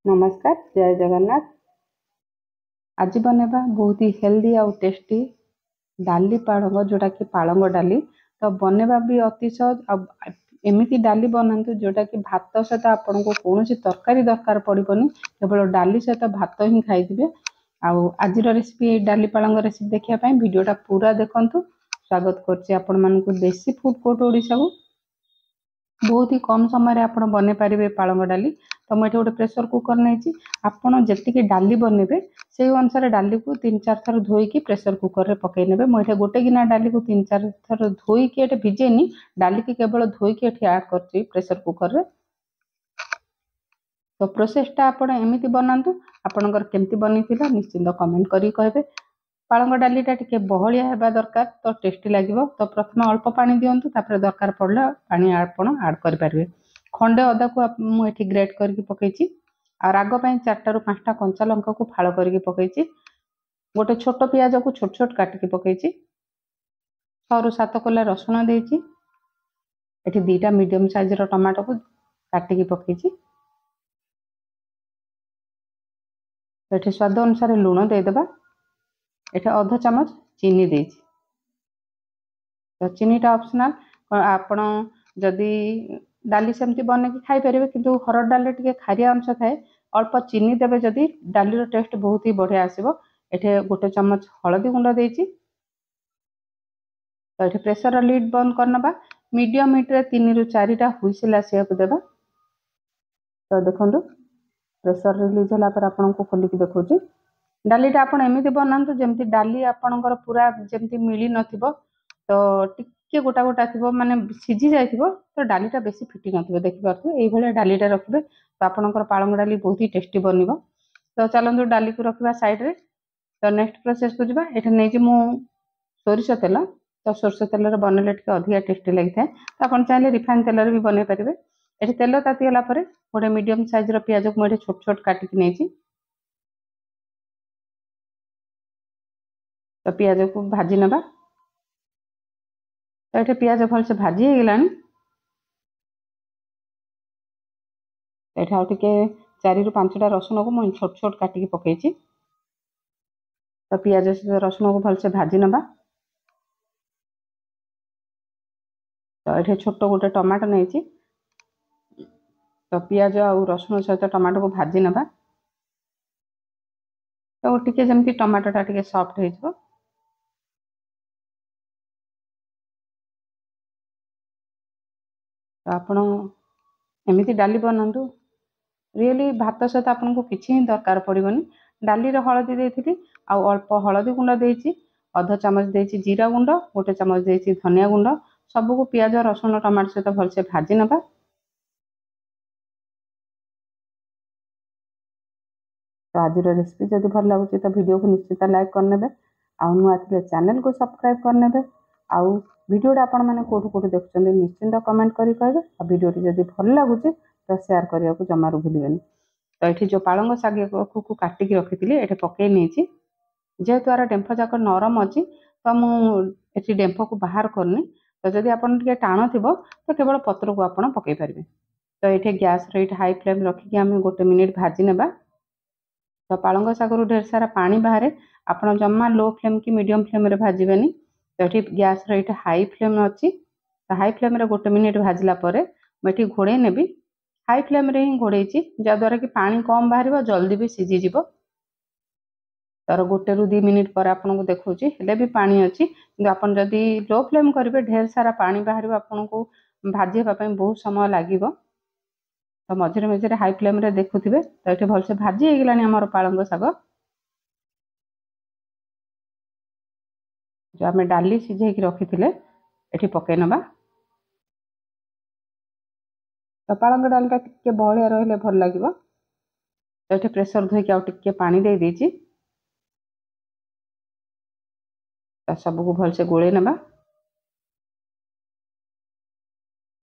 नमस्कार जय जगन्नाथ। आज बनेबा बहुत ही हेल्दी आउ टेस्टी डाली पालंग जोटा कि पालंग डाली। तो बनेबा भी अति सहज। एमती डाली बनातु जोटा कि भात सहित आपन को कौन तरकारी दरकार पड़ोनी, केवल डाली सहित भात ही खाई। आज रेसिपी डाली पालंग रेसिपी देखा वीडियोटा पूरा देखंतु। स्वागत करछि आपण मानकु देसी फूड कोर्ट ओडिशा को। बहुत ही कम समय आप बन पारे पालंग डाली। तो मुझे गोटे प्रेसर कुकर नहीं, आपड़ जी डाली बनइबे से अनुसार डाली को 3-4 थर धोईकी प्रेसर कुकर रे पकई नेबे। मुझे गोटे गिना डाली को 3-4 थर धोईकी भिजेनी, डाली की केवल धोईकी ऐड कर प्रेसर कुकर रे। तो प्रोसेसटा आप एमती बनातु। आपणकर केमती बनी निश्चिंत कमेंट करी कहबे। पालंग डालीटा टिके बहलिया हेबा दरकार, तो टेस्टी लगिवो। तो प्रथम अल्प पानी दियंतु, तापर दरकार पड़ले पानी आपण ऐड करि परिबे। खंडे अदा को मुझे ग्रेट करके पकईची। आ राग पई 4 ରୁ 5टा कंचा लंका को फाड़ करके पकईची। गोटे छोट पियाज को छोट छोट काटिकी पकईची। 6 ରୁ 7 कोला रसुण देइची। एठी 2टा मीडियम साइज रो टमाटो को काटिकी पकईची। एठी स्वाद अनुसार लूण दे देबा। एठे आधा चामच चीनी देइची। तो चीनीटा ऑप्शनल, आपण जदि डाली सेमती बने कि खाई परिबे, किंतु हरड़ डाली टिके खारिया अंश थाए। अल्प चीनी देबे जदि डाली रो टेस्ट बहुत ही बढ़िया आसीबो। एठे गोटे चमच हळदी गुंड देइची। तो एठे प्रेशर लीड बंद करनबा। मीडियम हीट रे 3 ରୁ 4टा हुइसिल आसियाकु देबा। तो देखंतु प्रेशर रिलीज होला पर आपन को खोली कि देखौची। डालीटा आपण एमिति बनातु जेमती डाली आपणकर पूरा जेमती मिली नथिबो। तो टिके गोटा गोटा थिबो, माने सिझी जाइथिबो। तो डालीटा बेसी फिटी नथिबो। देखि पारथु एई भले डालीटा रखिबे, तो आपणकर पालंग डाली बहुत ही टेस्टी बनिबो। तो चलंतु डाली को रखिबा साइड रे। तो नेक्स्ट प्रोसेस को जिबा। एठे नै जे मु सोरिष तेल, तो सोरिष तेल रे बनले टिके अधिका टेस्टी लागि थाए। तो आपण चाहिले रिफाइन तेल रे भी बनै परिबे। एठे तेल ताती होला परे गोटे मीडियम साइज रो पियाज को एठे छोट छोट काटि कि नेची। तो पियाज को भाजी नबा। तो ये पियाज भल से भाजी हो गलानी। एठे आउ टिके 4 ରୁ 5टा रसुण को मैं छोट छोट काटिकी पकईची। तो पियाज रसुण को भल से भाजी नबा। तो ये छोट गोटे टमाटो नहीं। तो पियाज और रसुण सहित टमाटो को भाजी नबा। तो टिके जमती टमाटोटा टिके सॉफ्ट हो। तो आपण एमती डाली बनातु। रियली भात सहित आपन को किछि दरकार पड़ोनी। डाली रे हळदी देइथिली, आ अल्प हळदी गुंड देइची। आधा चामच देइची जीरा गुंड, गोटे चामच देइची धनिया गुंड। सबु को पियाज रसुण टमाटो सहित भल से भाजी नबा। तो आज रेसिपी जदि भल लगुच तो वीडियो को निश्चित लाइक करने। आउ नुआ थे चैनल को सब्सक्राइब करने। आउ वीडियोटा आपण मैंने कोठू कोठू देखुं निश्चिंत कमेंट करी कहबे। आ वीडियोटी जदि भल लगुच तो शेयर करने को जमारू भूलिबेनी। तो ये जो पालंग शाग को काटिकी रखी ये पकई नहीं। जेहेतु यार डेम्फ जाक नरम अच्छी, तो मुझे डेम्फ को बाहर करनी। तो जदि आपन टिके टाण थिबो तो केवल पत्र को आपन पकई पारिबे। तो ये गैस रेट हाई फ्लेम रखिकी आम 1 मिनिट भाजी नेबा। तो पालंग शागर ढेर सारा पानी बाहर, आपन जमा लो फ्लेम कि मीडियम फ्लेम रे भाजबेनी। तो ये गैस रेट हाई फ्लेम अच्छी। तो हाई फ्लेम रे 1 मिनिट भाजला परे मुझे घोड़े नेबी। हाई फ्लेम रे ही घोड़े जहाद्वारा कि पानी कम बाहर जल्दी भी सीझीज। तार 1 ରୁ 2 मिनिट पर आपन को देखौची हेले भी पानी अच्छी। कि आपन जदि लो फ्लेम करेंगे ढेर सारा पानी बाहर आपन को भाजी होगा बहुत समय लगे। तो मझे मझे हाई फ्लेम रे देखुवे। तो ये भल से भाजी हो गलानी आमर पालंग शाग। जो आम डाली सीझे रखी थे ये पकई नबा। तो पालंग डालीटा टिके बहलिया रहिले भल लगे। तो ये प्रेसर धोईकी आउ टिके पानी दे देइची। तो सबको भल से गोले नबा।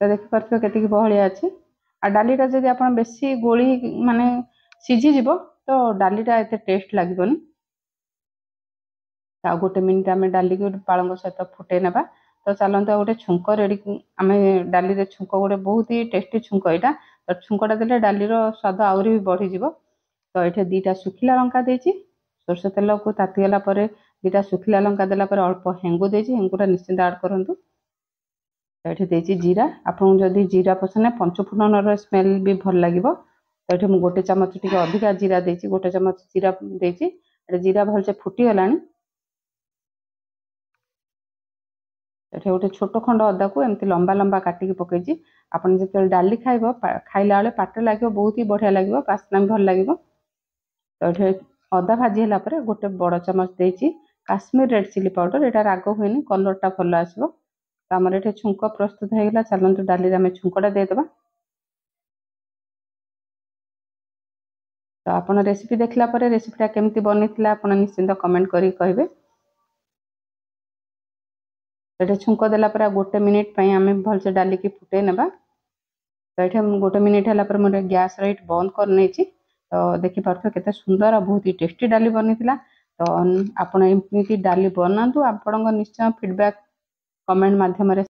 तो देखि पारथो केतिकी बहलिया अछि। आ डालीटा जदि आपन बेसी गोली माने सीझी जीवो तो डालीटा एते टेस्ट लागिबोनी। आ 1 मिनिट आम डाली को पालंग सहित फुटे नबा। तो चलते गोटे छुंक रेडी आम डाली रे छुंक गोटे बहुत ही टेस्टी छुंक यहाँ। तो छुंकटा देले डाली स्वाद आहरी भी बढ़ी। तो ये 2टा सुखिला लंका देछि सोरष तेल को तातीगला पर 2टा सुखिला लंका देला पर अल्प हेंगु देछि हेंगुटा निश्चिंत ऐड करंतु। तो ये जीरा आपन जदि जीरा पसंद है पंचफुटन स्मेल भी भल लगिवो। तो ये गोटे चमच टी अधिका जीरा देछि गोटे चमच जीरा देछि जीरा भलसे फुटी गलानी। ये गोटे छोट खंड अदा को एमती लंबा लंबा काटिकी पकईछि आपन जते डाली खाइबो खाइला बेले पाटे लागिवो बहुत ही बढ़िया लागिवो बास्ना भी भल लागिवो। तो ये अदा भाजी हला पर गोटे बड़ चमच देछि काश्मीर रेड चिली पाउडर एटा राग हुएनी कलरटा भल आसीबो। तो आमर ये छुंक प्रस्तुत हो गला चलतु डाली आम छुंकटा देदेबा। तो आपन रेसिपी देखला पर रेसिपीटा केमती बनिथिला आपन निश्चिंत कमेंट करी कहबे। ये छुंक देला पर गोटे मिनिट पई आमे भलसे डाली की फुटे नेबा। तो ये गोटे मिनिट हला पर मोर गैस लाइट बंद कर नेछि। तो देखि पारथो केते सुंदर और बहुत ही टेस्टी डाली बनिथिला। तो आपन एमती डाली बनातु आपन निश्चय फीडबैक कमेंट माध्यम रे